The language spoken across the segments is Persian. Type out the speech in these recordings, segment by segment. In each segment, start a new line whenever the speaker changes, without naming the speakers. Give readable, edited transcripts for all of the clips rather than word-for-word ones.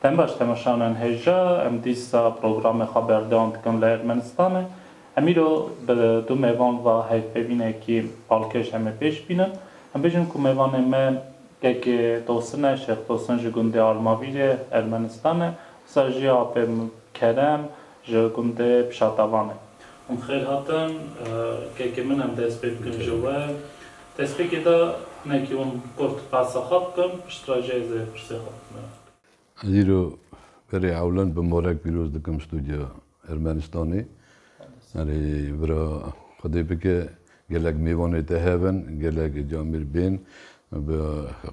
تنباش تماشانا هجا ام دیسا پروگرام خبردان کن لرمنستانه امیرو به دو میوان و هیف ببینه که پالکش همه پیش بینن هم بیشن که میوان ما که توسنه شیخ توسن جگنده آرماویره ارمنستانه سرجی آبم کرم جگنده پشاتوانه اون خیلی هاتن که من هم دست بکن جوه دست بکی دا نکی اون کرد پاسا خواب کن پشتراجیزه پشتی خواب کن
زیرو برای اولان به مورک بیروز دکم استودیا ارمنستانی یعنی برا خدای بکه گلک میوانه تهون گلک جامیر بین به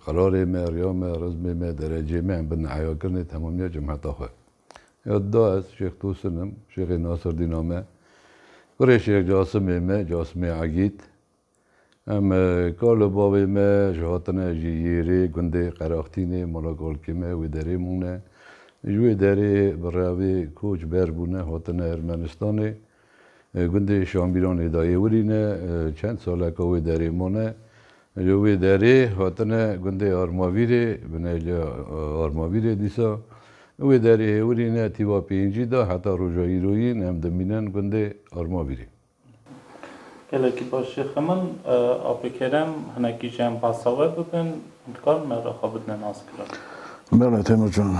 قرار ما ریام رزم ما درجه ما بن عیا کرنه تمامی جماعت آخر یاد دا از شیخ توسنم شیخ ناصر دینامه برای شیخ جاسم ما جاسم عگید ام کال بابی ما جهاتنا جیری گنده قراختینه ملاقال کمه و دری مونه جوی دری براوی کوچ بربونه هاتنا ارمنستانی گنده شامبیران ادایه ورینه چند ساله که وی دری مونه جوی دری هاتنا گنده آرماویره بنجا آرماویره دیسا وی دری ورینه تیوا پینجی دا حتی روجایی روین هم دمینن گنده آرماویره
گلکی باشه خمن آب کرم هنگی جمع پاساوه ببین انتقال مرا خوابت نناز کرد
بله تیمور جان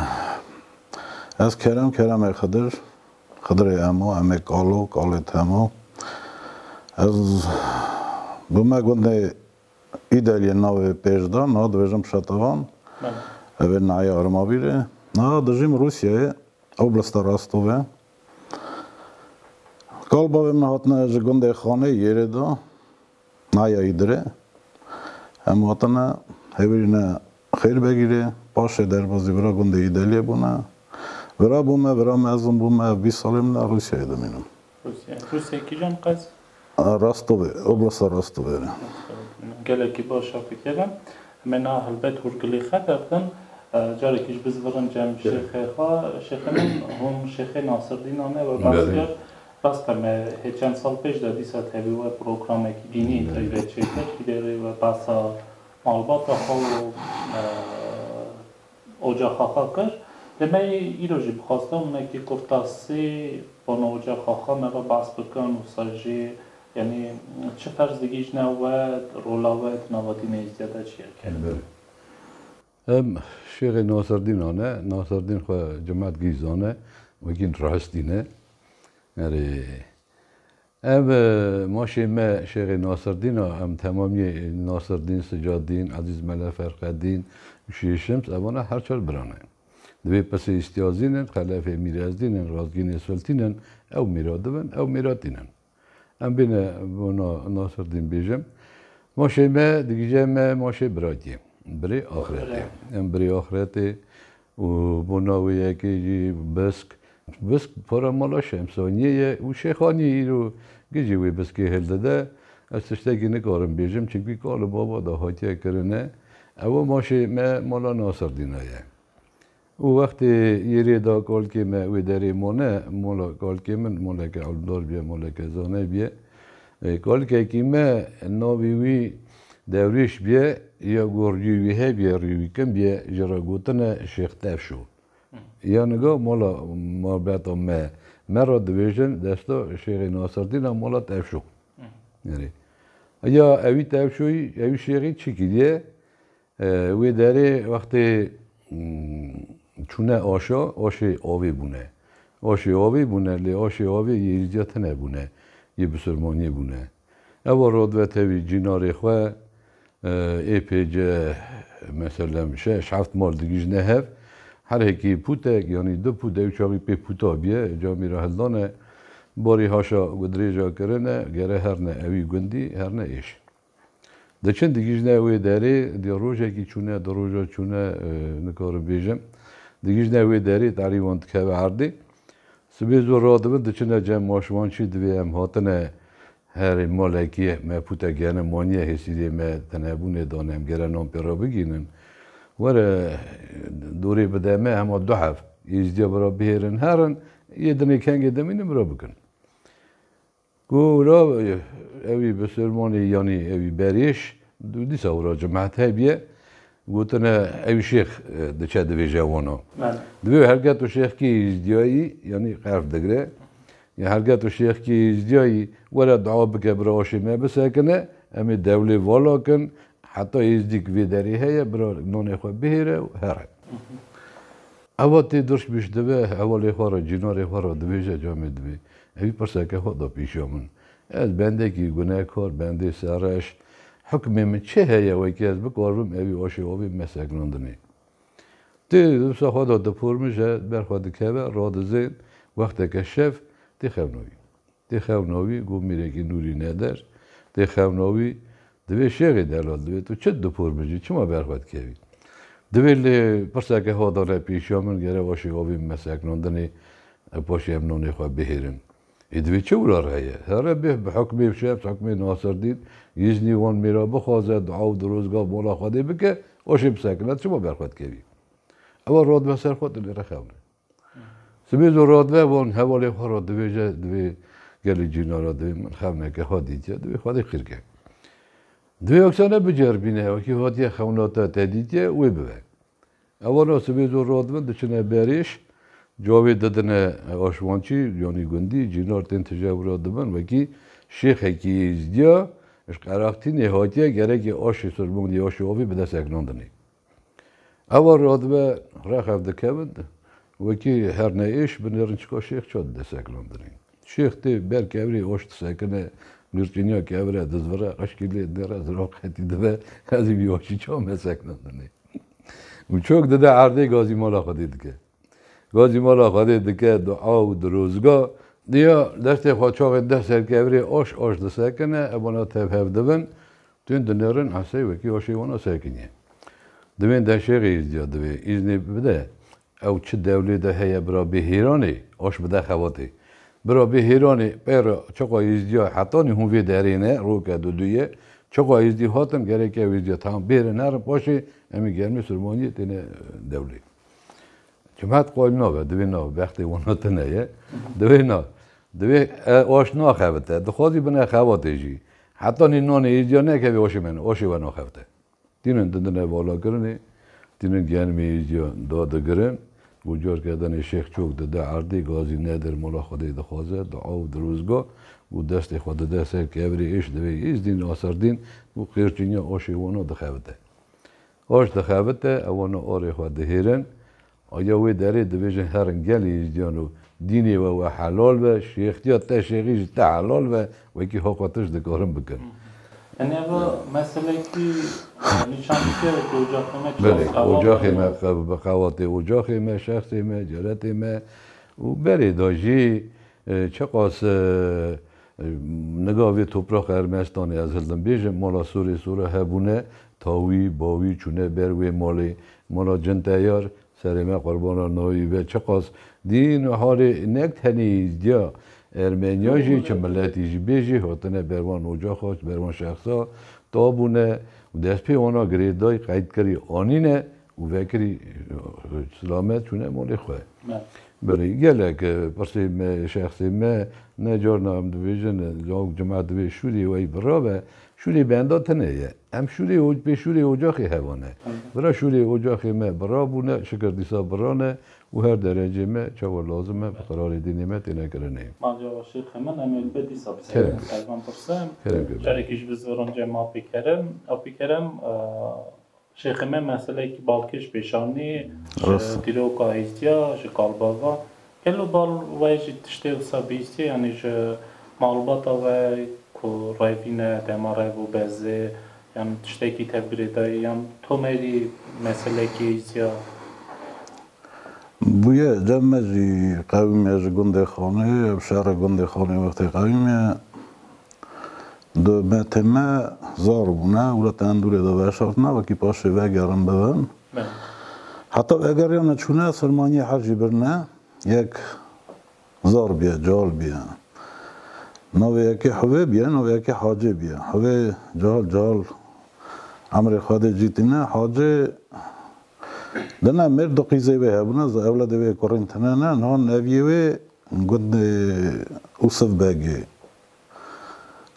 از کرم خدر امو امه کالو تمو از بومه گنده ایدالی ناوی پیشدا نا دویجم شتوان اوه نای آرماویره نا دجیم روسیه اوبلست راستوه کال باوی من هاتنه جگنده خانه یره دا نایا ایدره هم هاتنه هیورینه خیر بگیره باشه در بازی برا گنده ایدالیه بونه برا بومه برا مزون بومه 20 سالیم نه روسیه دمینم
روسیه کی جان قز؟
راستوه اوبلست راستوه
گلکی باشه فکرم من هلبت هرگلی خطرتن جاری کش بزرگان جمع شیخ من هم شیخ ناصر دینانه و بسیار راستم چند سال پیش دادی سات همی و پروگرام کی دینی تایید چیکار کی داره و پاسا معلومات خو اوجا خاخا کرد دمی ایروجی بخواستم اون کی کفتاسی با اوجا خاخا مرا باز بکن و سرجی یعنی چه فرض دیگیش نواد رولوات نوادی نیزیاده چیه کرد
شیخ ناصر دینانه ناصر دین خو جماعت گیزانه وگین راستینه یعنی ام ماشی ما شیخ ناصر دین ام تمامی ناصر دین سجاد دین عزیز ملا فرقدین شیشمس اوانا هر چال برانه دوی پس استیازینن خلاف میرازدینن رازگین سلطینن او میرادون او میرادینن ام بینه بنا ناصر دین بیجم ماشی ما دیگه ما ماشی برادیم بری آخرته ام بری آخرته و بنا و یکی بسک پارا مالا شمسانیه و شیخانی رو گیجی بسکی هل داده از تشتگی نکارم بیجم چون کال بابا دا هاتیه کرنه او ماشی مالا ناصر دینایه و وقتی یری دا کال که ما و داری مونه مولا کال که من مولا که علمدار بیه مولا که زانه بیه کال که ما ناویوی دوریش بیه یا گرجیوی ها بیه ریوی کم بیه جرا گوتنه شیخ تفشو یا نگاه مالا مربوط ما مرا دویژن دستا شیخ ناصر دین مالا تفشو یعنی یا اوی تفشوی اوی شیخی چی کیه وی داره وقتی چونه آشی آوی بونه لی آشی آوی یه نبونه یه بسرمانی بونه اول رادوت اوی جیناری خواه ایپیجه مثلا 6-7 مال دیگیش نهف هر هکی پوتک یعنی دو پوت اوچاقی پی پوتا بیه جامی را هلدانه باری هاشا گدریجا کرنه گره هر نه اوی گندی هر نه ایش دچند دیگیش نه اوی داری دی روزه کی چونه دو روزه چونه نکار بیجم دیگیش نه اوی داری تعریفان که عردی سبیز و رادبن دچند جمع ماشوان چی دویم هاتنه هر مالکیه ما پوتا گیانه مانیه حسیده ما تنابونه دانم گره نام پیرا بگینن وره دوری بدمه همه دو حف یزدیا برا بهرن هرن یه دنی کنگ دمینم برا بکن گورا اوی بسرمانی یعنی اوی بریش دو دیسا ورا جماعت های بیه گوتنه ای شیخ دچه دوی جوانو
بله
دوی هرگاه تو شیخ کی ازدیایی یعنی قرف دگره یا هرگاه تو شیخ کی ازدیایی ولا دعا بکه براشی ما بسکنه امی دولی والا کن حتی ازدیک ویداری هیا برا نون خو بهیره و هره اواتی درش بیش دوی اولی خوارا جیناری خوارا دوی جامع دوی اوی پرسکه خدا پیشامون از بنده کی گناه کار بنده سرش حکم من چه هیا و که از بکارم اوی آشی آبی مسکنندنی تی دوست خدا دپور میشه بر خود که راد زین وقتی که شف تی خونوی گو میره که نوری ندار تی خونوی دوی شیعی دلال دوی تو چه دپور میشی چه ما بر خود که دوی پرسکه خدا را پیشامون گره آشی آبی مسکنندنی پاشی امنونی خواه بهیرن ایدوی چه اولا رایه؟ هره به حکمی شب حکمی ناصر دید یزنی وان میرا بخوازه دعا و دروزگاه مولا خواهده بکه آشی بسکنه چه ما برخواد که بی اول راد به سر خود دلی رخونه سبیز و راد به وان حوالی خواه را دوی گلی جینا را دوی من خونه که خواه دیدیه دوی خواهده خیر که دوی اکسانه بجر بینه و که خواهده خوناتا تدیدیه وی ببه اول را سبیز و راد به دچنه بریش جاوی دادن آشوانچی یعنی گندی جینار تن تجاور دادن و کی شیخ کی ازدیا اش قراقتی نهایتیه گره که آشی سرمونی آشی آبی به دست اکناندنی اول راد به رخف دکبند و کی هر نیش بنرن چکا شیخ چاد دست اکناندنی شیخ تی بر کبری آش سکنه نرچینیا کبره دزوره قشکیلی دره زراقتی دبه از این آشی چا مسکناندنی و چوک داده عرضه گازی مالا خودید که گازی مالا خواهده دکه دعا و دروزگاه دیا دست خواهچاق دست سرکبری آش دسته کنه ابانا تفهف دبن توین دنیارن حسای وکی آشی وانا سرکنیه دوین ده شیقی ازدیا دوی ایزنی بده او چه دولی ده هیا برا بهیرانی آش بده خواته برا بهیرانی پیرا چقا ازدیا حتی نیهوی درینه رو که دویه چقا ازدی هاتم گره که ازدیا تمام بیره نرم پاشی امی گرمی سرمانی تینه دولی جماعت قول نابه دوی نابه وقتی وانا تنهیه دوی نابه دوی آش ناخوته دخوازی بنا خواته جی حتی نی نان ایزیا نه که آشی من آشی و ناخوته دینن دندنه بالا کرنه دینن گرمی ایزیا داده گرن گوجار کردن شیخ چوک داده عرضی گازی ندر مولا خودی دخوازه دعا و دروزگاه و دست خود دست که ابری ایش دوی ایز دین آسر دین و خیرچینیا آشی وانا دخوته آش دخوته اوانا آری خود دهیرن آیا وی داره دویژن هر انگلی ازدیانو دینی و حلال و شیختیات تا شیخیش تا حلال و کی حقاتش دکارم بکن
یعنی اما مسئله کی نشان میده که اجاق ما
بله اجاق ما بخوات اجاق ما شخص ما جرات ما و بله داجی چقاس نگاوی توپراق ارمستانی از هلدن بیجم مالا سوره هبونه تاوی باوی چونه بروی مالا جنتیار سرما قربان نوی و چقاس دین و حال نکتنیز دیا ارمنیاجی چه ملتیجی بیجی هاتنه بروان اوجا خوش بروان شخصا تابونه و دست پی اونا گریدای قید کری آنینه و وکری سلامت چونه مولی خواه برای گله که پرسی شخصی ما نجار نام دویجن جماعت دوی شوری وی برابه شوری بنده تنهیه هم شوری اوجاقی حیوانه برای شوری اوجاقی ما برابونه شکر دیسا برانه و هر درجه ما چه لازمه قرار دینی ما تینه کرنه
ماجا شیخ من امیل بدی سابسه سلمان پرسم شرکیش بزران جمع پیکرم شیخ من مسئله که بالکش پیشانی دیلو که ایستیا شکال بابا کلو بال ویجی تشتی و سابیستی یعنی معلوماتا وی که رایفینه دماره و بزه یعنی تشتی که تبری دایی یعنی تو میری مسئله که ایستیا
بویه جمعه جی قویمه جی گنده خانه شهر گنده خانه وقتی قویمه دو متمه زار بونه ولی تندوری دو وشارتنه و کی پاشه وگرم ببن حتی اگر یعنی چونه سلمانی حجی برنه یک زار بیا جال بیا نوی یکی حوی بیا نوی یکی حاجی بیا حوی جال عمر خواهد جیتینه حاجی دنا مرد قیزه به هبونه ز اولاد به کورنتنه نه نان اویه گند اوسف باگی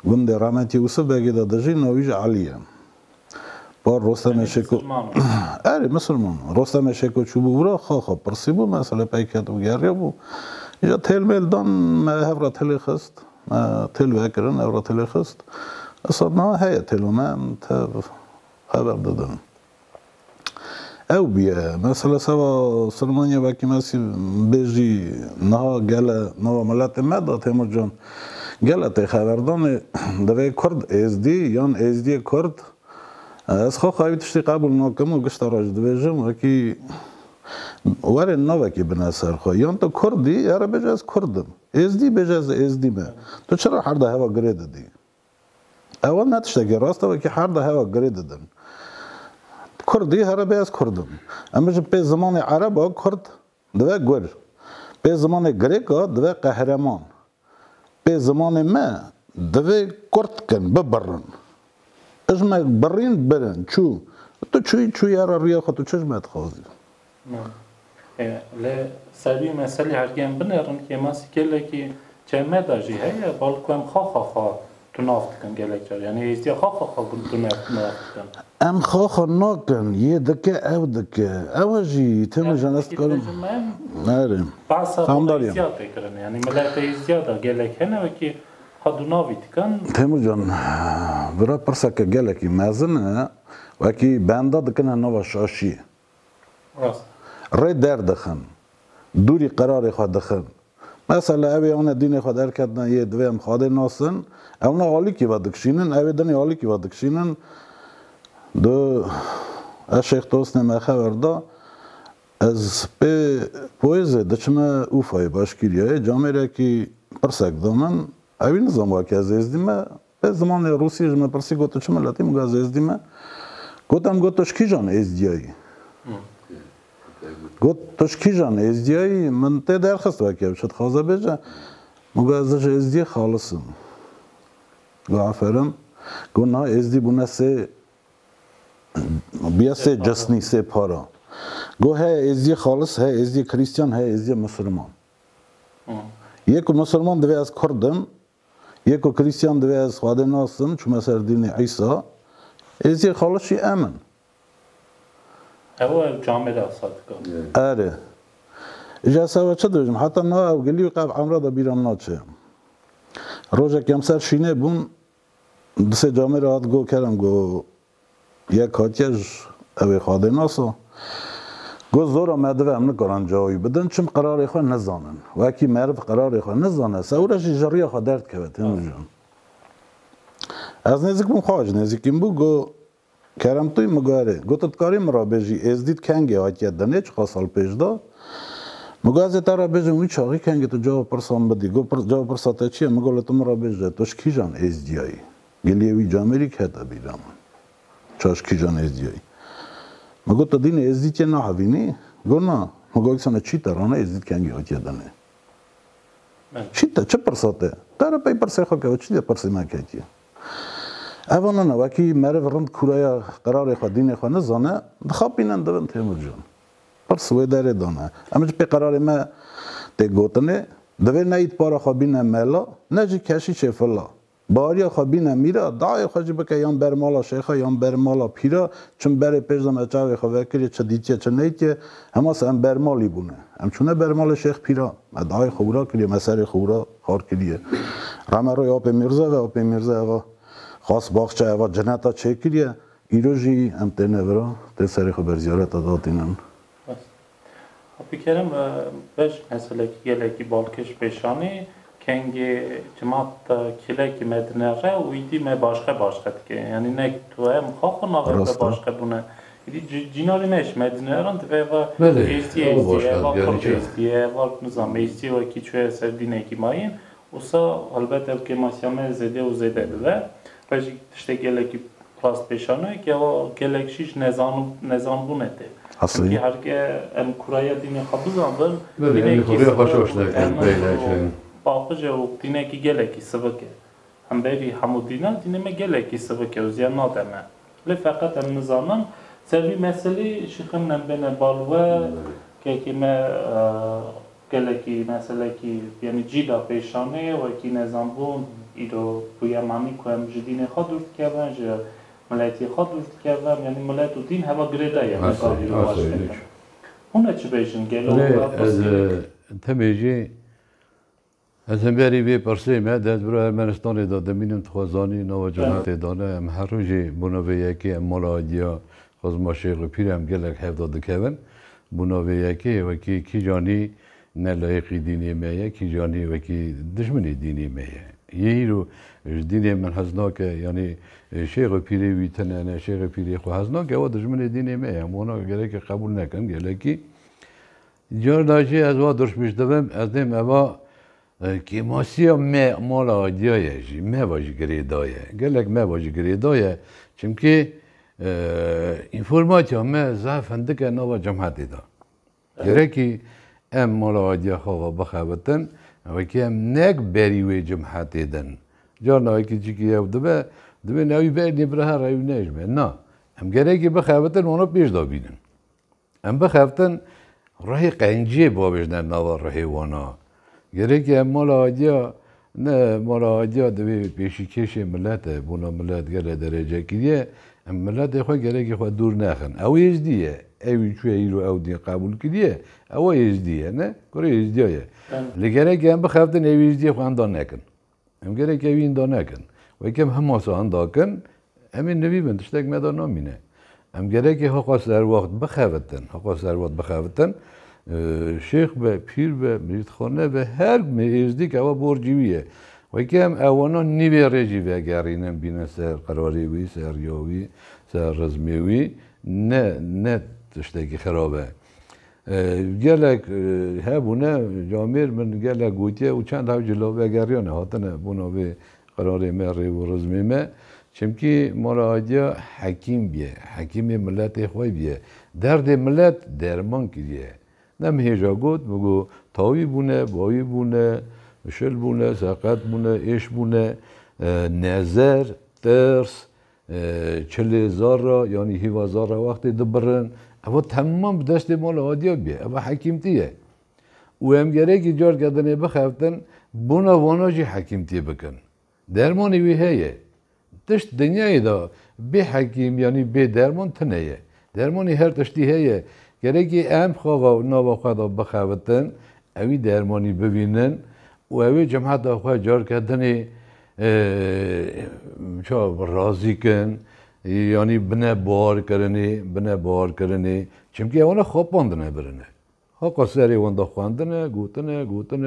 گند رامتی اوسف باگی دادجی نویج علیه با رستم شکو اری مسلمان رستم شکو چوبو برا خا پرسی بو مثلا پیکت و گریه بو اینجا تل میل دان ما هفرا تلی خست ما تل وکرن هفرا تلی خست اصلا نه هی تلو من خبر دادن او بیا مثلا سوا سلمانیا وکی مسی بیجی نه گله نه ملت مدا تیمور جان گله تی خبردان دوی کرد ازدی یان ازدی کرد از خواهی تشتی قبول نکم و گشت راج دویجم وکی وارد نوکی بناسر خواهی یان تو کردی یاره بجاز کردم ازدی بجاز ازدی ما تو چرا هر ده هوا گرید دی اول نتشته که راسته وکی هر ده هوا گرید دن کردی هر بیاز کردم اما جب به زمان عرب ها کرد دوی گر به زمان گریک ها دوی قهرمان به زمان ما دوی کرد کن ببرن اجمع برین برن چو تو چوی یارا ریا خود تو چشمت خوازی
لی سری مسئله هرگیم بنرم که ماسی کله که چه مداجی هیا بالکوام خواه تو نافت کن گلک جار یعنی ایزدی خواه تو نافت کن
ام خواه ناکن یه دکه او دکه او جی تم جان است کارم نرم
فهمداریم ایزدیاد بکرن یعنی ملت ایزدیاد گلک هنه و که خودو نافت کن
تیمور جان برای پرسا که گلکی مزنه و که بنده دکنه نوا شاشی ری در دخن دوری قرار خود دخن مثلا اوی آن دین خود در کردن یه دویم خواده ناسن اونا عالی که بدکشینن اوی دنی عالی که بدکشینن دو اشیخ توست نمه خبر دا از به پویزه دچمه اوفای باشکیریه جامعه که پرسک دامن اوی نظام واقعی از ازدیمه به زمان روسی جمعه پرسی گوتو چه ملاتی مگه از ازدیمه گوتم گوتوش کی جان ازدیایی گوتوش کی جان ازدیایی من ته درخواست واقعی شد خوازه بجه مگه ازش ازدی خالصم گو آفرم گو نه ازدی بونه سه بیا سه جسنی سه پارا گو های ازدی خالص های ازدی کریستیان های ازدی مسلمان یکو مسلمان دوی از کردم یکو کریستیان دوی از خواده ناستم چون مثل دین عیسی ازدی خالصی امن
او جامعه دا ساد کن
اره اجازه و چه دوجم حتی نه او گلی و قب عمره دا بیرام ناچه روژه کم سر شینه بون دسته جامعه را گو کردم گو یک هاتیج اوی خواده ناسا گو زور آمده و هم نکارن جایی بدن چون قرار خواه نزانن و اکی مرد قرار خواه نزانه سورش جاری خواه درد کبت جان از نزدیک بون خواهج نزدیکیم بو گو کرم توی مگاره گو تدکاری مرا بجی ازدید کنگی هاتیت دنه چه خواه سال پیش دا مگو از تارا بجی اوی چاقی کنگی تو جواب پرسان بدی گو جواب پرساته چیه مگو لطو مرا بجی توش کی جان ازدیایی گلیوی جامعی که تا بیرام چاش کی جان ازدیایی مگو تو دین ازدی چه نه هوینی گو نه مگو اکسانه چی ترانه ازدید کنگی هاتیت دنه چی تا چه پرساته تارا پی پرسه خواه که چی پرسی من که اولا نه وکی مرد رند کورای قرار خود دین خود نزانه دخواب بینن دوان تیمور جان پرسوی داره دانه اما چه قرار ما تگوتنه دوی نید پارا خواب بینه ملا نجی کشی چه فلا باریا خواب بینه میره دعای خواه جبه که یان بر مالا شیخا یان بر مالا پیرا چون بر پیزم اچاوی خواه وکری چه دیتیه چه نیتیه همه هم بر مالی بونه هم چونه بر مال شیخ پیرا دعای خورا کریه مسر خورا خار کریه رمه روی آپ میرزا و آپ میرزا خاص باغچه و جنتا چه کریه ایروژی هم تنه برا تسری خو بر زیارت دادینن
بکرم بش مثلا کی بالکش پیشانی کنگی جماعت کلی مدنه را ویدی ما باشقه که یعنی نه تو هم خواه ناور باشقه بونه ایدی جیناری نش مدنه رند و ایستی و ایستی و نظام ایستی و کی چه سردینه کی ماین اوسا البته که ماسیامه زده و زده و باشه تشته گلکی پلاس پیشانه که او گلکشیش نظام بونه ته
اصلی
هر که ام کورای دینی خبزان بن
دینی خوری خوشش نکن بیله
باقی جو دینه کی گلکی سبکه هم بری همو دینه ما گلکی سبکه و زیاد نادمه لی فقط هم نظامن سوی مسئله شخم نبینه بالوه که ما گلکی مسئله کی یعنی جیدا پیشانه و کی نظام بون ایرو بویا مامی کوام جدینه خود دور کردن ملتی خود دوست کردم یعنی ملت و دین هوا گریده یا مقابل واش کردم اونه چه بیشن گلو
از تمیجی از هم بری بی پرسی ما دست برای ارمنستان داده مینم تخوازانی نو جماعت دانه هم هر روزی بنابه یکی ملاجیا خواست ما شیخ و پیر هم گلک هفت داده کهون بنابه یکی و کی جانی نه لایقی دینی میه کی جانی و کی دشمنی دینی میه یهی رو دینی من هزناکه یعنی شیخ و پیری ویتنه نه شیخ و پیری خو هزناکه و دشمنی دینی میه مونا گله که قبول نکن گله کی جار داشتی از وا درش میشدم از دم اوا کی ماسیا مالا دیایه جی مواجی گریدایه گلک مواجی گریدایه چونکه اینفورماسیون ما زافنده که نوا جمعیتی دا گرکی ام مالا دیا خواه بخوابتن و که ام نگ بریوی جمعیتی دن جانا کی چیکی یاد دبه نوی بردی برای رای نجمه نه ام گرکی بخوابتن اونا پیش دا بینن ام بخوابتن راهی قنجی بابش نه نوا راهی وانا گرکی ام مالا دیا نه مالا دیا دوی پیشی کشی ملته بونا ملت گره درجه کیه ام ملت خو گرکی خو دور نخن او یزدیه اوی چوی ایرو او دی قبول کیه او یزدیه نه کره یزدیه لگرکی ام بخوابتن اوی یزدیه خو اندان نکن ام گرکی اوی اندان نکن و کم هماسا اندان کن امین نبی بندشتک مدان نامینه ام گرکی حقاس در وقت بخوابتن شیخ به پیر به میرخانه به هر میزدی که او برجیویه و کم اوانا نیوی رجی و گرینم بینه سر قراری وی سر یاوی سر رزمیوی نه تشتکی خرابه گلک هبونه جامیر من گلک گویه و چند ها جلو و گریانه هاتنه بونا به قراری مری و رزمیمه چمکی مراجع حکیم بیه حکیم ملت خوای بیه درد ملت درمان کیه نم هیجا گود بگو تاوی بونه بایی بونه شل بونه ساقت بونه ایش بونه نظر ترس چلی زارا یعنی هیوا زارا وقتی دبرن اما تمام دست مال عادیا بیه اما حکیم تیه و هم گره که جار کردنه بخفتن بونا واناجی حکیم تیه بکن درمانی وی هیه تشت دنیای دا به حکیم یعنی به درمان تنیه درمانی هر تشتی هیه گرکی ام خواه نوا خدا بخوابتن اوی درمانی ببینن و اوی جماعت خواه جار کردنی چه راضی کن یعنی بنه بار کرنی چونکه اونا خواب باندنه برنه حقا سری وندا خواندنه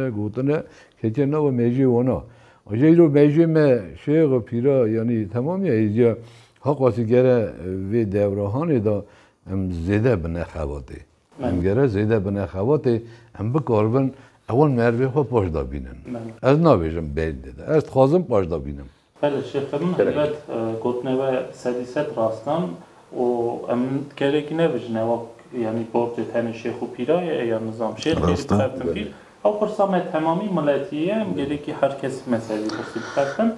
گوتنه که چه نو میجی اونا اجایی رو میجی ما شیخ و پیرا یعنی تمامی ایجا حقا سیگره وی دورهانی دا ام زیده بنه خواته ام گره زیده بنه خواته ام بکاربن اول مروی خود پاش دا بینن از نابیشم بین دیده از خوازم پاش دا بینم
بله شیخ من حضرت گوتنه و سدیست راستان و ام گرکی نویجنه و یعنی برد تن شیخ و پیرای یا نظام شیخ گرفتن پیر او پرسام تمامی ملتیه ام گرکی هر کس مسئله برسی بخفتن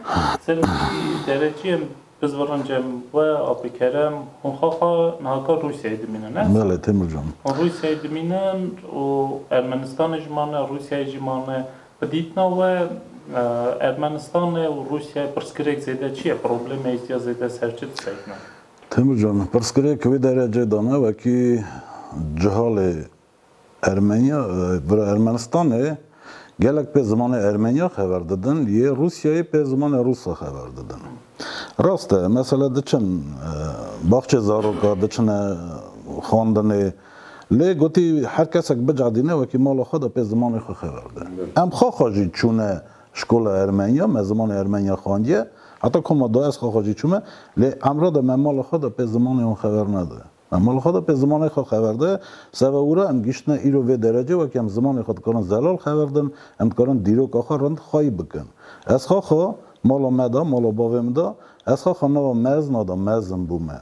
سرمتی درجی ام بزرگم و آبکرم هم خواه نهاکار روسیه دمینن است.
بله تیمور جان.
روسیه دمینن و ارمنستان جمانه روسیه جمانه بدیتنا و ارمنستان و روسیه پرسکریک زیده چیه؟ پروبلم ایستیا زیده سرچت سیدنا.
تیمور جان پرسکریک وی درجه دانه و کی جهال ارمنیا و ارمنستانه گلک به زمان ارمنیا خبر دادن یه روسیه به زمان روسا خبر دادن. راسته مثلا دچن باغچه زاروکا دچن خواندنه لی گوتی هر کس اک بجادینه و که مال خود به زمان خو خبر ده ام خواجی چونه شکل ارمنیا ما زمان ارمنیا خواندیه حتی کما دو از خواجی چونه لی امرا ده مال خود به زمان اون خبر نده مال خود به زمان خود خبر ده سبب اورا ام گشتنه ایرو به درجه و که ام زمان خود کردن زلال خبر دن ام کردن دیروک آخر رند خواهی بکن از خواه مالا مدا مالا باوم دا از خواه نوا مز نادا مزم بومه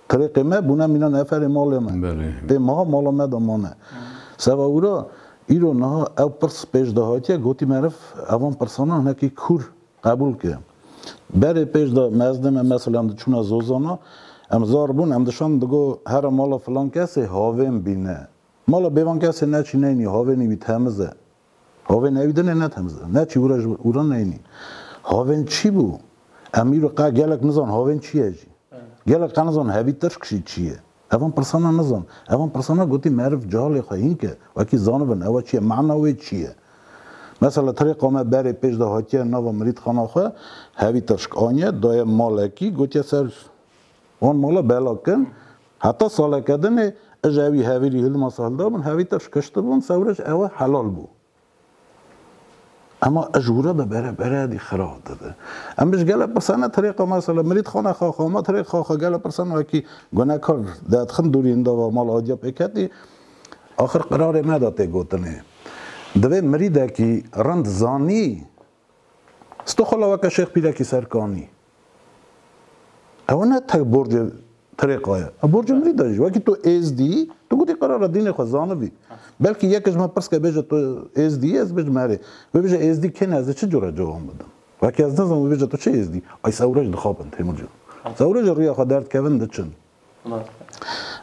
طریق ما بونه مینا نفر مال من به ما مالا مدا مانه سبا اورا ایرو نه او پرس پیش دهاتیه گوتی معرف اوان پرسانه هنکی کور قبول که بری پیش دا مزدم مثلا چون زوزانا ام زار بون ام دشان دگو هر مالا فلان کسی هاویم بینه مالا بیوان کسی نه چی نینی هاوینی بی تمزه هاوین نویدنه نه تمزه نه چی اورا نینی هاوین چی بو؟ امیرو قا گلک نزان هاوین چیه جی؟ گله قنزان هوی ترکشی چیه اوان پرسانا نزان اوان پرسانا گوتی معرف جهال خواهین که وکی زانبن اوا چیه معناوی چیه مثلا طریق ما بری پیش ده هاتیه نوا مرید خانه خواه هوی ترشک آنیه دای مالکی گوتی سر اون مالا بلا کن حتی ساله کدنه اجاوی هوی ری هلما سال دابن هوی ترشک کشته بون سورش اوا حلال بو اما اجوره ده بره دی خراب داده ام بش گله پرسانه طریق مثلا مرید خانه خواه ما طریق خواه گله پرسانه وکی گناهکار داد خن دوری انده و مال آدیا پیکتی آخر قرار ما داته گوتنه دوی مریده کی رند زانی ستو خلا وکا شیخ پیره کی سرکانی اوانه تا برج طریق آیا برج مریده جو وکی تو ایز دی تو گوتی قرار دین خو زانه بی بلکه یکش ما پرس که بیجه تو ایز دی از بیج مره و بیجه ایز دی کنه از چه جوره جوان بدم وکی از نظام و بیجه تو چه ایز دی ای سورج دخابن تیمور جان سورج رویا خو درد کون دچن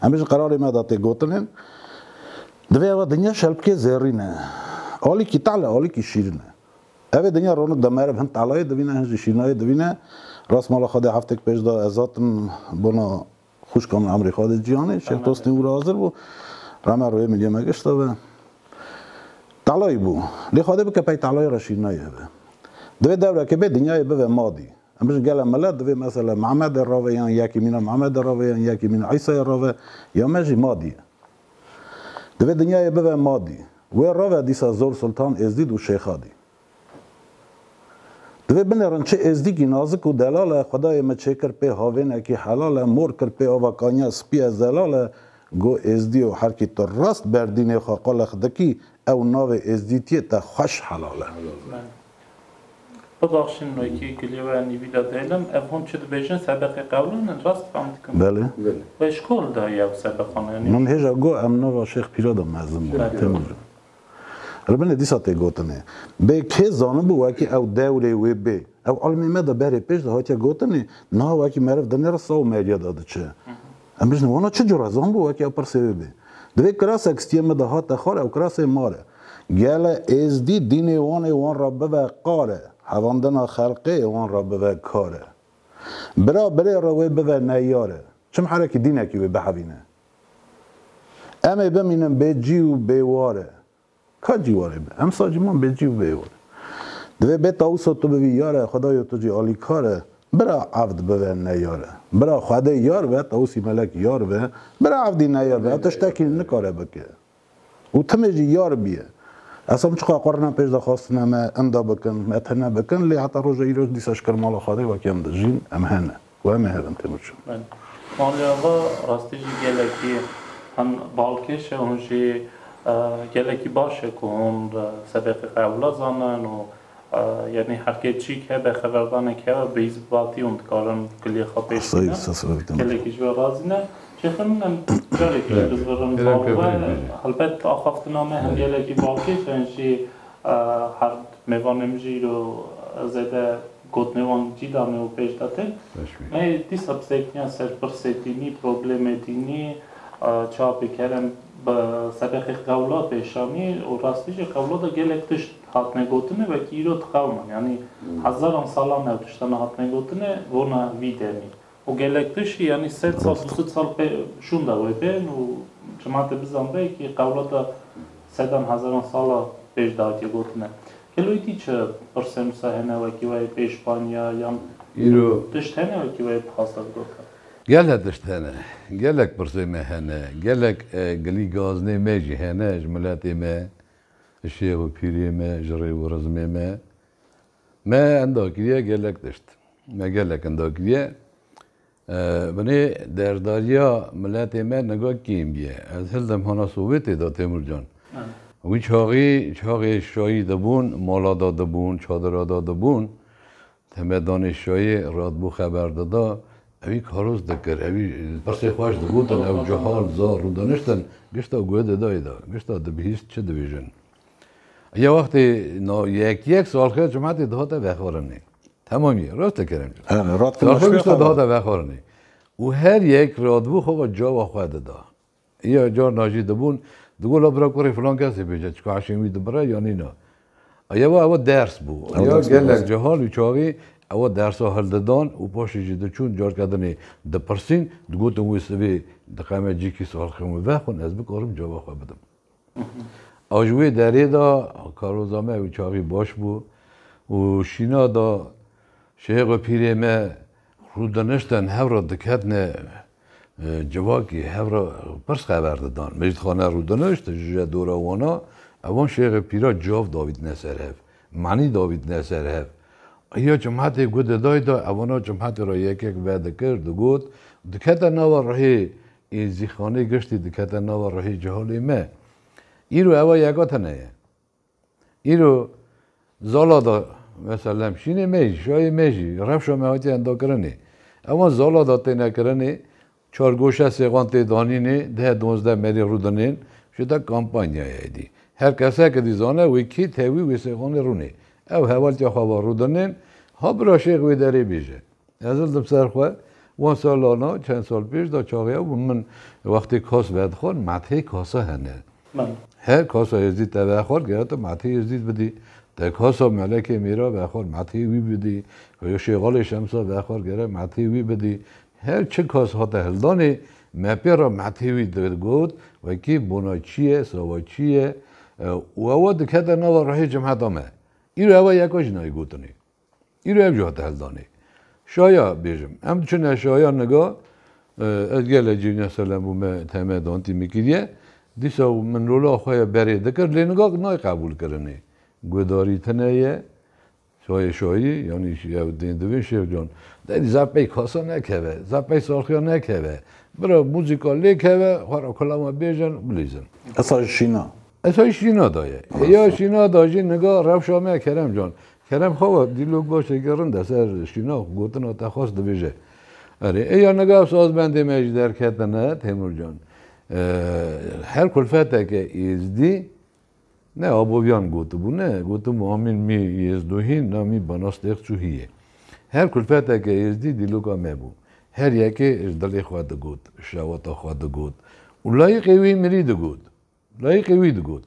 ام بیجه قرار ما داته گوتنن دوی اوا دنیا شلب که زیرینه آلی کی تعالی آلی کی شیرینه اوه دنیا رونق دماره هم تعالی دوینه هنج شیرینه دوینه راست مالا خود هفته که پیش دا ازاتن بنا خوش کام امری خود جیانه شیخ توستی او را حاضر بو رامه روی میلیه مگشتا و تعالی بو لی خواده بو که پی تعالی را شیرینه به دوی دوره که به دنیای به مادی امروز گله ملت دوی مثلا محمد راوه یا یکی مینا محمد راوه یا یکی مینا عیسی راوه یا مجی مادیه دوی دنیای به مادی و راوه دیسا زور سلطان ازدید و شیخادی دوی بنرن چه ازدیگی نازک و دلال خدای ما چه کر پی هاوینه کی حلال مور کر پی آواکانیا سپی از دلال گو ازدی و هر کی تو راست بردین خاقال خدکی او ناو ازدیتیه تا خوش حلاله
ببخشین نوکی گلیو نیویلا دیلم افهم چه بیشتر سابقه قولن راست فهمت کنم
بله
و اشکال دایی او سابقانه
من هیچ گو امنا و شیخ پیرادا مزم بود تمام ربنا دیسا تی گوتنه به که زانه بو وکی او دوره و به او علمی مده بره پیش ده هاتیا گوتنه نه وکی معرف دنیا را سو میدیا داده چه ام بیشتر وانا چه جور زان بو وکی او پرسه به دوی کراس اکستیه مده هات خار او کراس ماره گله از دی دین وان را به قاره حواندن خلقه وان را به کاره برا روی به نیاره چم حرکی دینه کی به حوینه اما بمینم به جی و بیواره کا جیواره به ام ساجمان به جی و بیواره دوی به تاوسو تو به یاره خدای تو جی عالی کاره برا عبد به نیاره برا خدای یار به تاوسی ملک یار به برا عبدی نیار به تشتکی نکاره بکه و تمجی یار بیه اصلا چقدر قرنا پیش دخواستن ما اندا بکن متنا بکن لی حتی روز ایروز دیساش کر مال خاطر و کم دجین امهنه و امهرم تمرشون
مالی آقا راستی گلکی هم بالکش اونجی گلکی باشه که اون سبق قبلا زانن و یعنی هر چی که به خبردان که بیز باتی اون کارن کلی خاطرش نه گلکی جو رازی نه چخنم جاری که بزرگم باور البته آخفت نامه هم گلکی باکی چنشی هر میوانم جیرو زده گوت میوان جیدانه و پیش داده من دیس ابسیتنیا سر پرسیتینی پروبلم دینی چاپی کردم با سبق قولات پیشانی و راستیش قولات گلکتش هات نگوتنه و کی رو تقوم یعنی هزاران سالان نوشتن هات نگوتنه ونا ویدنی و گلکتش یعنی 3 سال 2 سال شونده و بین و جماعت بزنده که قولات 3000 سال پیش دادی گوتنه کلویتی چه پرسم سهنه و کی وای پیش پانیا یا دشتنه و کی وای حاصل گوتنه
گله دشتنه گلک پرسیمه هنه گلک گلی گازنه میجی هنه جملاتی ما الشيخ وبيري ما جري ورزمي ما انداكريا قالك دشت ما قالك انداكريا بني درداريا ملاتي ما نگاه كيم بيه از هلدم هانا صوبتي دا تيمور جان وی چاقی شایی دبون مالا دادبون چادر دادبون تمه دانشایی رادبو خبر دادا اوی کاروز دکر اوی پرسی خواهش دبوتن او جهال زار رو دانشتن گشتا گوه دادای دا گشتا دبیست چه دویژن یه وقتی یک سال خیلی جماعتی دهاتا وخورنی تمامی راست کرم سال خیلی گشتا دهاتا وخورنی و هر یک رادبو خواه جا و خواه دا یا جا ناجی دبون دقول برا کوری فلان کسی بیچه چکا عشیمی دبره یا نینا. یا با درس بو. یا گل لک جهال و چاقی او درس هل دادن و پاش جد چون جار کردنی دپرسین دگوتم ویسوی دقیقه جیکی سوال خیلی وقت از بکارم جواب خواهم بدم. آجوی دری دا کاروزامه و چاقی باش بود و شینا دا شهق و پیری ما رودنشتن هفرا دکت نه جواکی هفرا پرس خبر دادن مجد خانه رودنشت جوجه دورا وانا اوان شهق پیرا جاو داوید نصر هف معنی داوید نصر هف یا جماعت گود دای دا اوانا جماعت را یک وعده کرد و گفت دکت نوا راهی ایزی خانه گشتی دکت نوا راهی جهالی ما ایرو اوا یکات نه ایرو زالا دا مثلا شینه میجی شای میجی رفشا مهاتی اندا کرنی اما زالا دا تینا کرنی چار گوشه سیغانتی دانینی 10-12 ملی رودنین شده کامپانیا ایدی هر کسی که دیزانه وی کی تهوی وی سیغانی رونی او حوالتی خواه رودنین ها برا شیخ وی داری بیشه ازل دم سرخواه وان سالانا چند سال پیش دا چاقیه و من وقتی کاس بید خون مطهی کاسا هنه هر کاسا یزدید تا بخور گره تو مطهی یزدید بدی تا کاسا ملک میرا بخور مطهی وی بدی یا شیغال شمسا بخور گره مطهی وی بدی هر چه کاس ها تهلدانی مپی را مطهی وی گود و کی بنا چیه سوا چیه و او دکت نوا راهی جمعت آمه ایرو اوا یکاش نای گوتنی ایرو ام جهت هلدانی شایا بیجم ام چون شایا نگاه از گله جینا سلام بوم تمه دانتی میکیه دیسا من رولا خواه بری دکر لینگاه نای قبول کرنی گوداری تنیه شایی یعنی یه دین دوین شیخ جان دادی زپی کاسا نکهوه زپی سالخیا نکهوه برای موزیکا لیکهوه خورا کلاما بیجن بلیزن
اصلا شینا
اصلا شینا دایه یا شینا داجی نگاه رفشامه کرم جان کرم خواه دیلوگ باشه گرن دستر شینا گوتن و تخواست دویجه اره یا نگاه ساز بنده مجدر کتنه تیمور جان هر کلفته که ایزدی نه آبویان گوتو بو نه گوتو مؤمن می یزدوهین نه می بناست اخچوهیه هر کلفته که ایزدی دیلوگا مبو هر یکی ازدلی خواد گوت شواتا خواد گوت و لایق اوی مرید گوت لایق اوی گوت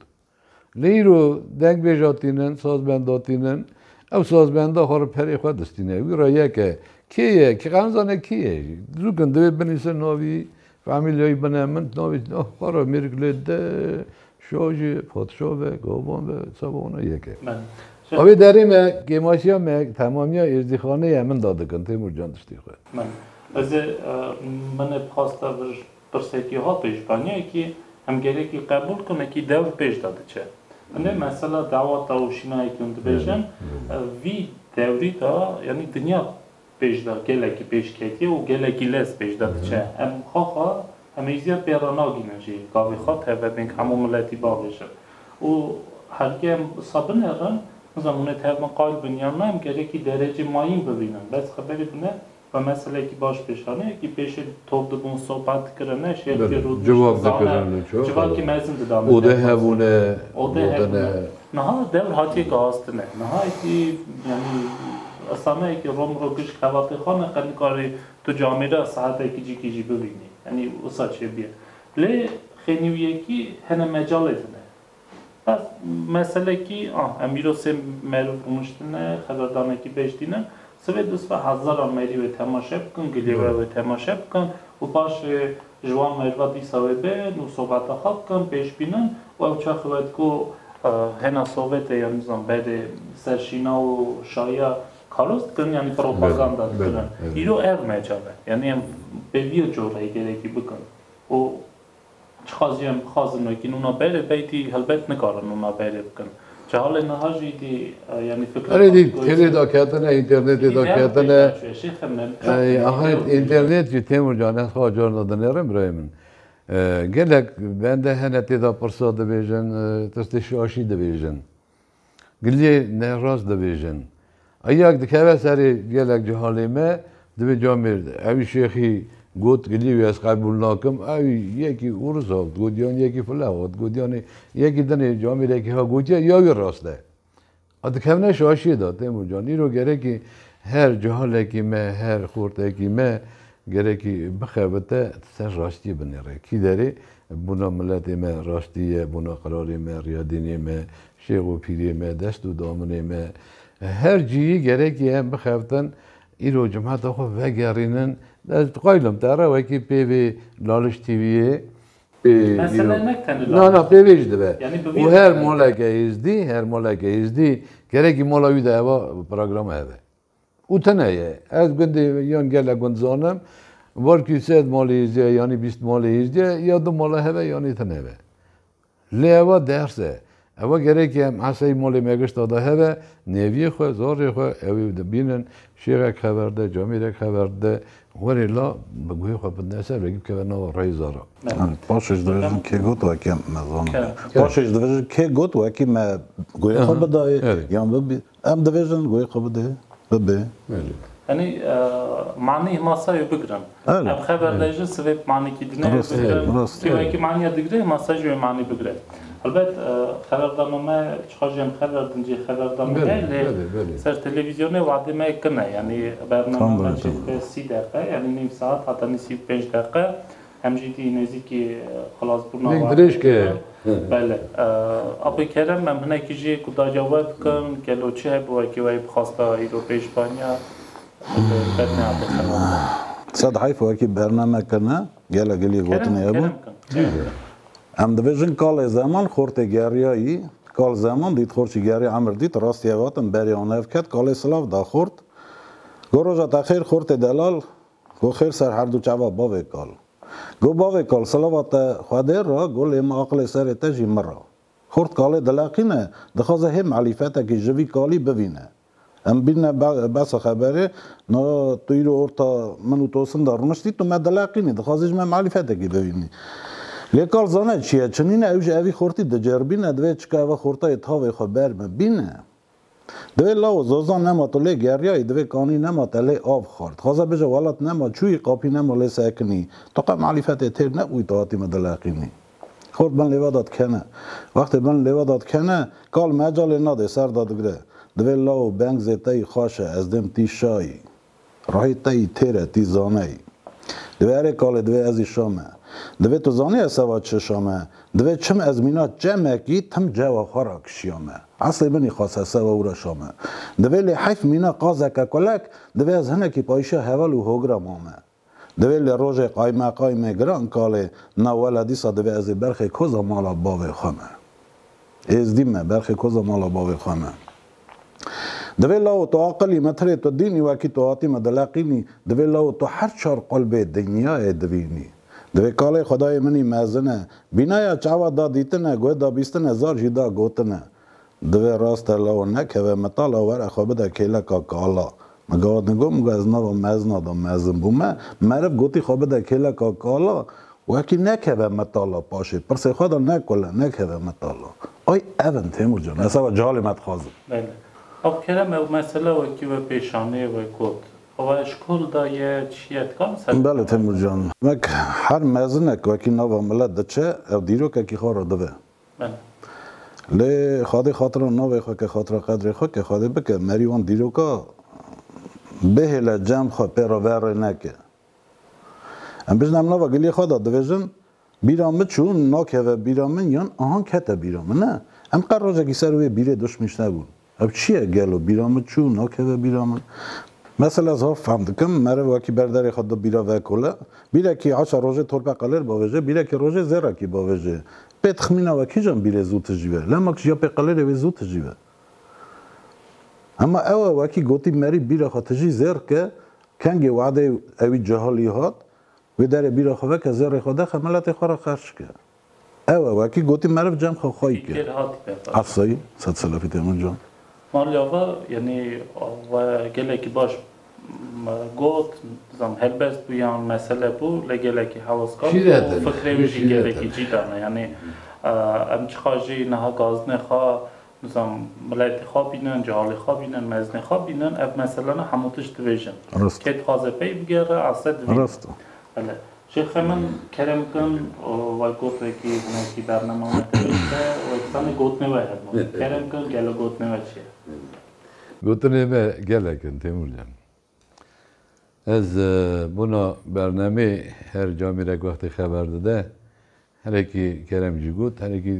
لیرو دنگ بیجاتینن ساز بنداتینن او ساز بندا خور پری خواد دستینه وی را یکه کیه که قمزانه کیه زوکن دوی بنیسه ناوی فامیلیای بنامن ناوی خورا میرگلیده شاجی پادشاه و گاوان و سبانه یکه آبی داریم که ماشیا تمامی ازدیخانه همین داده کن تیمور جان داشتی خود
از من بخواسته پرسیتی ها پیش بانیه که هم گره که قبول کنه که دور پیش داده چه نه مثلا دعوت و شینایی که اون بیشن وی دوری دا یعنی دنیا پیش داده گله که پیش کتیه و گله که لس پیش داده چه هم خواه همیزی پیراناگی نجی گاوی خود هفته همون ملتی باشه و هرگاه صابن هرن زمانه تهم قایل بنیان نم گره که درجه مایم ببینن بس خبری بنه و مسئله که باش پیشانه که پیش توب دبون صحبت کرنه شیخ رو
جواب دکرنه
جواب که مزن دادم
اوده هبونه
نه دور هاتی گاستنه نه هاتی یعنی اصلا که روم رو کش خوابت خانه قدی کاری تو جامعه ساعته کیجی ببینی یعنی اوسا چه بیه لی خیلیویه کی هنه مجاله دنه پس مسئله کی امیرو سه مرو کنشتنه خبردانه کی بیشتینه سوی دوست و هزاران مری و تماشه بکن گلیوه و تماشه بکن و باش جوان مروا دی سوی به نو صحبت خواب کن پیش بینن و او چه خواهد که هنه صحبت یا نظام بعد سرشینا و شایا کاروست کن یعنی پروپاگاندا کنن ایرو ار مجاله یعنی به ویو جوره گرکی بکن و چه خواستم که اونا بره بیتی هلبت نکارن اونا بره بکن چه حال نهاجی دی یعنی فکر
آره دی تلی دا کردنه اینترنتی دا کردنه آخه اینترنت که تیمور جان از خواه جان دادن ارم برای من گلک بنده هنتی دا پرسا دویجن تستی شاشی دویجن گلی نهراز دویجن ایاک دکه سری گلک جهالی ما دوی جامعه اوی شیخی گوت گلیوی از قبول ناکم اوی یکی ارز هفت گودیان یکی فلاه هفت گودیان یکی دنی جامعه که ها گوتیه یاوی راسته دکه نشاشی داد تیمور جان این رو گره که هر جهالی که ما هر خورده که ما گره که بخوابته سر راستی بنیره کی داره بنا ملت ما راستیه بنا قراری ما ریادینی ما شیخ و پیری ما دست و دامنی ما هر جیی گرکی هم بخفتن ایرو جماعت خو وگرینن قایلم ترا وکی پیوی لالش تیویه
مثلا نکتنی
نه پیویش ده
یعنی
و هر مالک ازدی گرکی مالوی ده هوا پروگرام هوا او تنهیه از گندی یان گله گندزانم var ki sed mali izdiye yani bist mali izdiye ya da mala heve yani teneve. Leva derse eva gerek hem asay mali megiş da heve neviye xo zor xo evi de binin şire haberde camire haberde varila بگوی خو به نسر بگیم که نه رای زارا.
پاشش دویژن که گوت و که مزون. پاشش دویژن که گوت و که ما گوی خو بدای یا ببی ام دویژن گوی خو بده ببی.
Yani mani masayı bıgran. Hem haberleşi sebep mani ki dinle bıgran. Ki mani digre masaj ve mani bıgran. Elbet haberdarname çıkacağım haberdince haberdarname le ser televizyona vadime kına yani bername çift 30 dakika yani nif saat hatta 25 dakika hem ciddi neziki خلاص burna var.
Direkt ki.
بله ابو کرم من هنا کیجی کدا جواب کن کلو چه بو کی وای خواسته ایرو اسپانیا بدنا
صد حيف وكي برنامج كنا يلا قلي قوتنا يا ابو ام دفيجن قال زمان خورت جارياي قال زمان ديت خورش جاري عمر ديت راست يواتن بريون افكت قال سلاف دا خورت گروجا تاخير خورت دلال گو خير سر هر دو جواب باوي قال گو باوي قال صلوات خادر را قول ام عقل سر تجي مره خورت قال دلاقينه دخازه هم معرفتك جوي قالي ببينه ام بينا بس خبره نا تويرو اورتا منو توسن دارمشتي تو ما دلاقيني دخازج ما معرفتك ببيني ليكال زانه چيه چنين اوج اوي خورتي دجربين ادوي چكا و خورتا اتهاوي خبر ببينه دوی لاو زوزان نما تولی گریای دوی کانی نما تلی آب خورد خوزا بجا ولات نما چوی قاپی نما لی ساکنی تاقا معرفت تیر نبوی تاعتی مدلاقینی خورد بن لیوادات کنه وقتی بن لیوادات کنه کال مجال ناده سر داد گره دوی لاو بنگ زیتای خاشه از دم تی شایی راهی تای تیره تی زانه دوی اره کال دوی ازی شامه دوی تو زانه سوا چه شامه دوی چم از مینا جمعه کی تم جوا خارا کشیامه اصلی بنی خاصه سوا ورا شامه دوی لی حیف مینا قازه که کلک دوی از هنه کی پایشه هول و هوگرا مامه دوی لی روژه قایمه گران کاله نا ولدی سا دوی از برخی کوزا مالا باوی خامه از دیمه برخی کوزا مالا باوی خامه دوی لاو تو عقلی متره تو دینی وکی تو آتی مدلقینی دوی لاو تو هر چار قلب دنیا دوینی دوی کاله خدای منی مزنه بینایا چاوا دا دیتنه گوه دا بیستنه زار جدا گوتنه دوی راست لاو نکه و مطالا ور اخوابه دا کیله که کالا مگاد نگو مگو از نوا مزنا دا مزن بومه مرف گوتی خوابه دا کیله که کالا وکی نکه و مطالا پاشید پرسه خدا نکله نکه و مطالا آی اون تیمور جان اصلا جهال مدخوازم
بله اب کرم مسئله وکی و پیشانه و گوت و اشکال دا یه چیت کام سر
بله تیمور جان مک هر مزنک وکی نوا ملت دچه او دیرو که کی خورا دوه
بله
لی خاطر خاطر نوی خو که خاطر قدر خو که خاطر بکه مریوان دیرو که بهل جمع خو پیراور نکه ام بجنم نوا گلی خدا دویژن بیرامه چون ناکه و بیرامه یان آهان کته بیرامه نه ام قرار جگی سر وی بیره دشمش نبون اب چیه گلو بیرامه چون ناکه و بیرامه مثلا از ها فهمد کم مره واکی بردار خدا بیرا وکوله بیره کی عشر روزه تربه قلر باوجه بیره کی روزه زره کی باوجه بتخمینا و کی جان بیره زود تجیبه لما کجا به قلر و زود تجیبه اما او واکی گوتی مری بیره خاطجی زر که کنگی وعده اوی جهالی هات و در بیره خدا که زر خدا خملت خورا خرش که او واکی گوتی مرف جمع خواهی که افسایی صد سلافی تیمون جان
مالیاوا یعنی و گله کی باش گوت زم هلبست بیان مسئله بو لگله کی حواس کار فکری ویژی گله کی جیدانه یعنی ام چخاجی نها گازنه خوا زم ملت خوابینن جهال خوابینن مزنه خوابینن اف مثلا هموتش دویژن که خازه پی بگیره اصلا دویژن بله شیخ من کرم کن و گوت کی کی برنامه متوسط و اکسان گوت نوای کرم کن گله گوت نوای چیه
گوتنه به گله کن تیمور جان از بنا برنامه هر جامی را وقتی خبر داده هر کی کرم جی گوت هر کی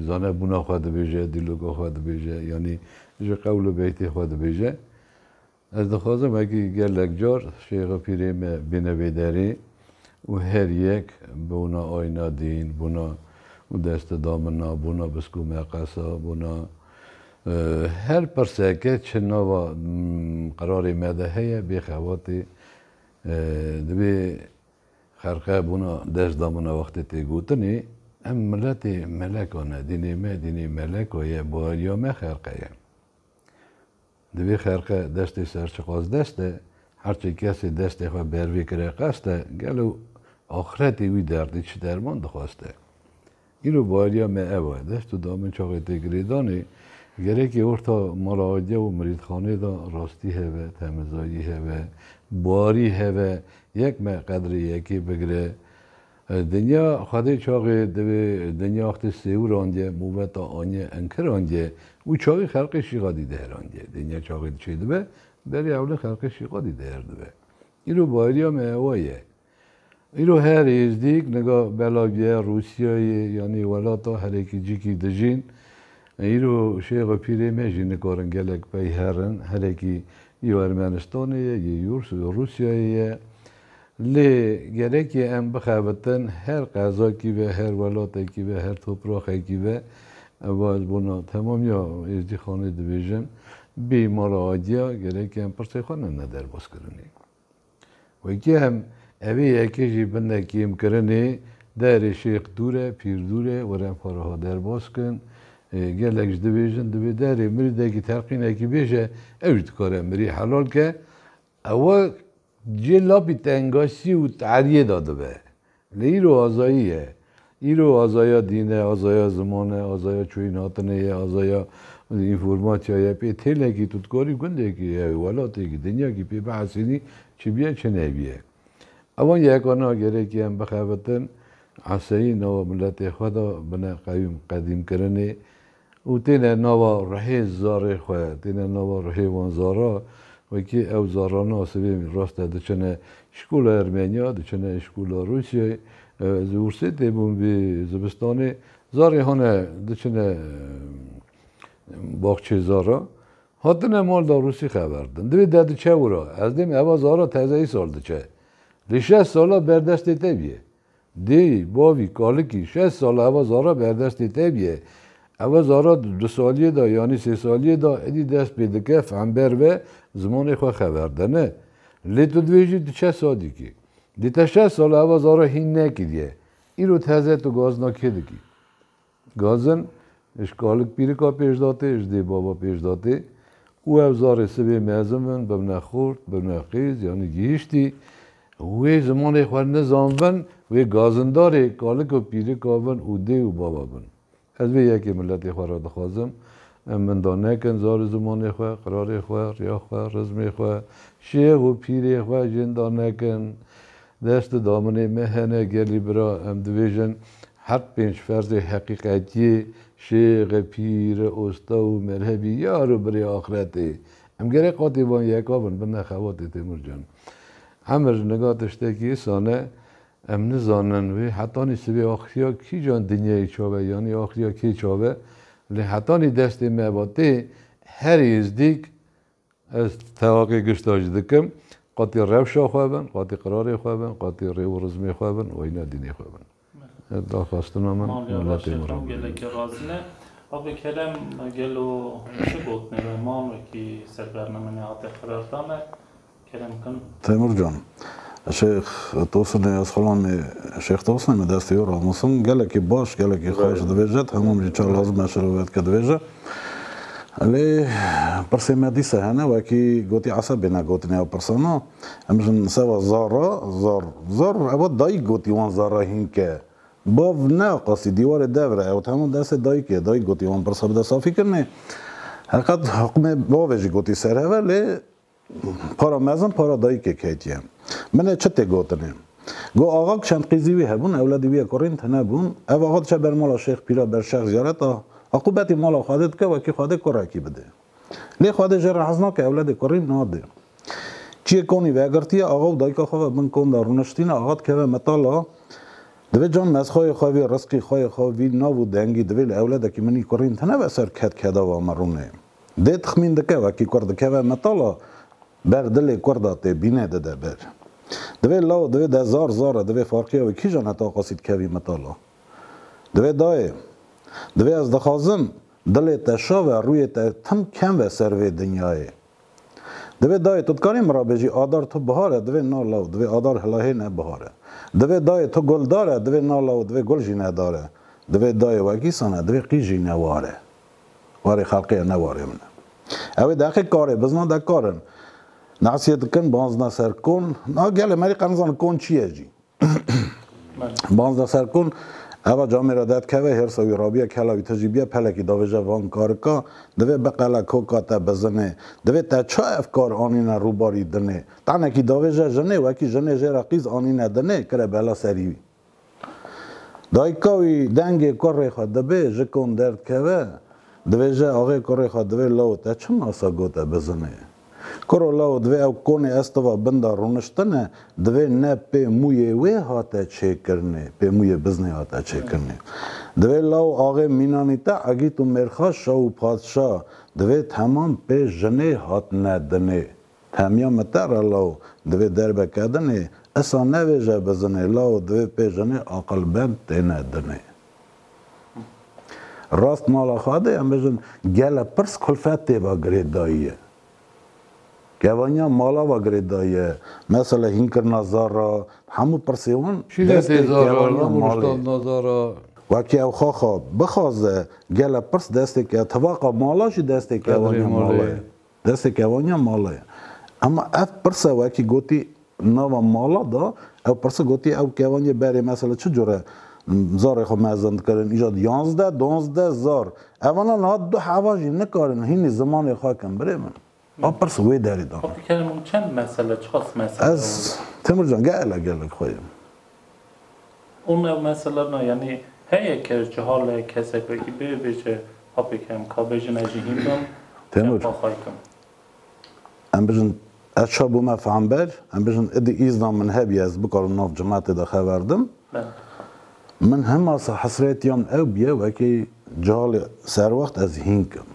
زانه بنا خواهد بیجه دیلوگو خواهد بیجه یعنی جو قول بیتی خود بیجه از دخوازم اگه گلک جار شیخ پیری بینویداری و هر یک بونا آینا دین بونا و دست دامنا بونا بسکو مقصا بونا هر پرسکه چه نوا قرار مدهه بی خواتی دبی خرقه بونا دست دامنا وقتی تیگوتنی ام ملتی ملکانه دینی ملک و یه باریامه خرقه دوی خرقه دستی سرچقاز دسته هرچی کسی دستی خواه بروی کره قسته گلو آخرتی وی دردی چی درمان دخواسته اینو باریا می اوه دستو دامن چاقی تگریدانی گره که ارتا ملاجه و مریدخانه دا راستی هوه تمزایی هوه باری هوه یک می قدری یکی بگره دنیا خواهده چاقی دنیا وقتی سیو رانده موبتا آنیه انکر رانده او چاقی خلق شیقا دیده رانده دنیا چاقی چیده به بری اول خلق شیقا دیده هرده به این رو بایری هم اوایه این رو هر ازدیک نگاه بلاگیه روسیایی یعنی ولاتا هر ایکی جیکی دجین این رو شیخ پیره میجی نکارن گلک پی هرن هر ایکی یه ارمنستانیه یه روسیاییه لی گرکی ام بخوابتن هر قضا کی و هر ولاتی کی و هر توپراخی کی و اول بنا تمام یا ازدی خانه دویژن بی مراجعه گرکی ام پرسی خانه ندر باز کرنی و کی هم اوی یکیجی بنده کیم کرنی در شیخ دوره پیر دوره ورم پارها در باز کن گلکش دویژن دوی داری مریده کی ترقینه کی بیشه اوید کاره مری حلال که اول جلابی تنگاسی و تعریه داده به لیرو آزاییه ایرو آزایا دینه آزایا زمانه آزایا چویناتنه آزایا اینفورماتیایه پی تله کی تودکاری گنده کی ولاتی کی دنیا کی پی بحثینی چی بیه چه نبیه اما یکانا گره کی هم بخوابتن عصایی نو ملت خدا بنا قدیم کرنه و تینه نو رهی زاره خواه تینه نو رهی وانزارا و کی او زارانا سویم راسته دچنه شکول ارمنیا دچنه شکول روسیه زورسی تیبون بی زبستانی زاری هانه دچنه باغچه زارا هاتنه مال دا روسی خبردن دوی داده چه ورا از دیم اوا زارا تازه ای سال ده چه لی 6 سالا بردستی تیبیه دی باوی کالکی 6 سالا اوا زارا بردستی تیبیه اوا زارا 2 سالیه دا یعنی 3 سالیه دا ادی دست پیده که فنبر و زمان خواه خبردنه لی تو دویجی دی چه سادی کی دی تا 6 سالا اوا زارا هین نکیدیه ای رو تازه تو گاز نکیده کی گازن اشکالک پیری کا پیش داته اجده بابا پیش داته او افزار سبی معظمن ببنه خورد ببنه خیز یعنی گیشتی وی زمان خواه نظامون وی گازنداره کالک و پیری کابن او ده و بابا بن از وی یکی ملت خواه را دخوازم من دانه کن زار زمان خواه قرار خواه ریا خواه رزم خواه شیخ و پیری خواه جن دانه کن دست دامنه مهنه گلی برا ام دویژن هر 5 فرض حقیقتی شیخ پیر استا و مرهبی یارو بری آخرتی ام گره قاطی بان یکابن بنا خواتی تیمور جان امر نگاه تشتکی سانه ام نزانن وی حتی نیستی آخریا کی جان دنیای چاوه یعنی آخریا کی چاوه لی حتی نی دستی میباتی هر ازدیک از تواقی گشتاج دکم قاطی روشا خوابن قاطی قراری خوابن قاطی ریو رزمی خوابن و اینا دینی خوابن درخواستم من ملت مرام
گله که رازنه آقای کرم گلو چه بود نمیمان که سر برنامه نهات قرار دامه کرم کن
تیمور جان شیخ توسن از خلان شیخ توسن می دستی رو مسلم گله کی باش گله کی خوش دویجت همون ریچار لازم مشروعیت که دویجه لی پرسی مدیسه هنه و کی گوتی عصبی نگوتی نیا پرسانا همشن سوا زار اول دایی گوتی وان زارا هین که باو نه قاسی دیوار دوره او همون دست دایی که دایی گوتی وان پرسا بده صافی کرنه حقیقت حکم باوشی گوتی سره ولی پارا مزن پارا دایی که کهتیه منه چته گوتنه گو آقا چند قیزیوی هبون اولادی وی کورین تنه بون او آقا چه بر مالا شیخ پیرا بر شیخ زیارتا عقوبتی مالا خودت که و کی خواده کراکی بده لی خواده جر حزنا که اولاد کورین ناده چیه کنی و اگرتیه آقا و دایی که خواه من کن دارونشتین آقا که مطالا دوی جان مسخوای خواهی رزقی خواهی خواهی ناو دنگی دوی اولاد که منی کورین تنه و سر کد کدا و مرونه ده تخمين دكه وکی کرد که و مطالا بر دل کرد ته بینه ده بر دوی لاو دوی ده زار دوی فرقی و کی جان تا قصید که مطالا دوی دای دوی از دخازم دل تشا و روی تم کم و سر دنیای دوی دای تو کاری مرا بجی آدار تو بهاره دوی نالاو دوی آدار هلاهی نه بهاره دوی دای تو گل داره دوی نالاو دوی گل جی نداره دوی دای وکی سانه دوی قیجی نواره واری خلقی نواره منه اوی دقیق کاره بزنا دا کارن نعسیت کن بانزنا سر کن گله مری قنزان کن چیه جی بانزنا سر کن اوا جامعه را داد که هر سوی رابیه کلاوی تجربیه پلکی داوجه وان کارکا دوی بقلا کوکاتا بزنه دوی تا چه افکار آنینا روباری دنه تانه کی داوجه جنه وکی جنه جرا قیز آنینا دنه کره بلا سریوی دایکاوی دنگ کار خود دبه جکون درد که دوی جه آقای کار خود دوی لاو تا چه ماسا گوته بزنه کرو لاو دوی او کونه استوا بنده رونشتنه دوی نه پی موی وی هاته چه کرنه پی موی بزنه هاته چه کرنه دوی لاو آقای مینانی تا اگی تو مرخوا شاو پادشا دوی تمام پی جنه هات ندنه تمیام تر لاو دوی در بکدنه اصلا نویجه بزنه لاو دوی پی جنه عقل بند تی ندنه راست مالا خواده هم بجن گل پرس کلفت تی با گریداییه گوانیا مالا و گریداییه مثلا هینکر نظارا همو پرسیوان
شیده زارا مرشتان نظارا
وکی او خواخا بخوازه گل پرس دسته که طباقا مالاشی دسته که وانیا مالایه دسته که وانیا مالایه اما اف پرسه وکی گوتی نوا مالا دا او پرسه گوتی او که وانیا بری مثلا چجوره زار خو مزند کردن ایجاد 11 12 زار اولا نه دو حواجی نکردن هینی زمان خاکم بره من آپرس وی داری دارم.
خب کلمون چند مسئله چخاص مسئله؟
از تمر جان گله خواهیم.
اون مسئله نه یعنی هی که جهال کسی بگی بیچه هاپی کم کابیج نجیمیم
تمر. ام بجن اشابو ما فهم بر ام بجن ادی ایزنا من هبی از بکار ناف جماعت دا خبردم. من هم اصلا حسرتیام او بیه و که جهال سر وقت از هینکم.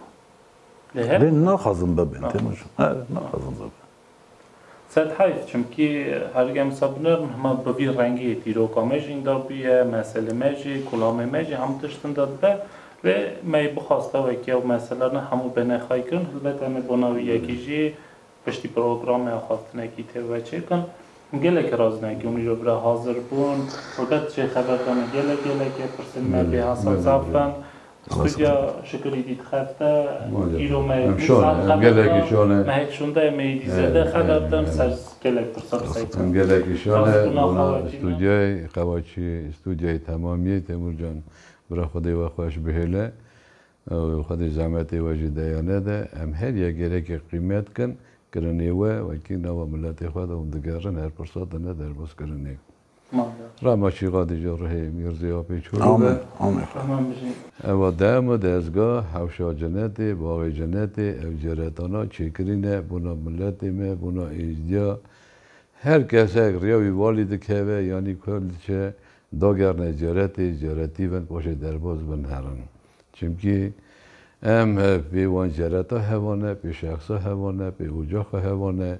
لين ناخذن ببين تمش ناخذن ببين
سد حیف چونکی هرگم سابنر هم بوی رنگی تیرو کامجین دار بیه مسئله مجی کلام مجی هم تشتن داد به و می بخواسته و که مسئله نه همو بنه خواهی کن البته همه بناوی یکیجی پشتی پروگرام خواستنه کی ته و چه کن گله که راز نه که اونی رو برای حاضر بون البته چه خبر کنه گله که پرسن مبی حاصل زفن استودیا شکری دید خفته ایرو مهک شونده میدی زده خبردن سر گلک پرسان سایتون
گلکیشانه استودیای قواچی استودیای تمامی تیمور جان برای خودی و خوش بهله و خودی زحمتی و جدیانه ده هم هر یک گلک قیمت کن کرنی و کی نوا ملت خود اون دگرن هر پرسات نه در باز کرنی راماشی قادی جوره میرزی آبی چوره و دام و دستگاه حوشا جنتی باقی جنتی او جراتانا چیکرینه بنا ملتی می بنا ایجدیا هر کسی ریاوی والید که یعنی کل چه داگر جراتی بند باشه درباز بند هران چونکی ام پیوان جراتا هوانه پی شخصا هوانه پی اوجاخ هوانه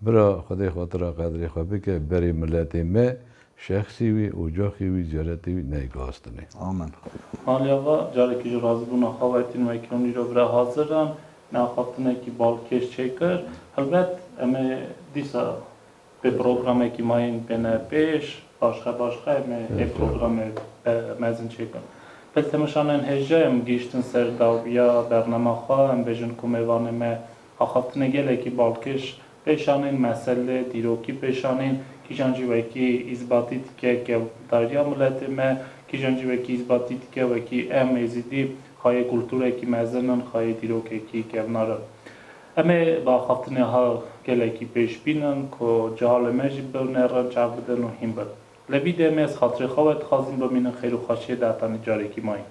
برا خدای خاطر قدری خوابی که بری ملتی می شخصی وی اوجاخی وی جراتی وی نیگاستنه
آمین
حالی آقا جاری که جو راز بونا خواتین و اکنونی رو برای حاضرن نخواهتنه که بالکش چکر البته امه دیسا به پروگرامه که ماین بینه پیش باشخه امه پروگرامه مزن چکر بلتمشانن هجه ام گیشتن سر داویا برنامه خواه ام بجن کمیوانه ما خواهتنه گله که بالکش پیشانین مسئله دیروکی پیشانین کیجانجی وکی اثباتیت که داریا ملت ما کیجانجی وکی اثباتیت که وکی ام ازیدی خواهی کلتوره کی مزنن خواهی دیروکی که ناره اما با خاطنه ها گله کی پیش بینن که جهال مجی بونه را جوابدن و هم بد لبیده ما از خاطر خواهد خواهیم بمینن خیر و خواهی داتان جاری کی مایی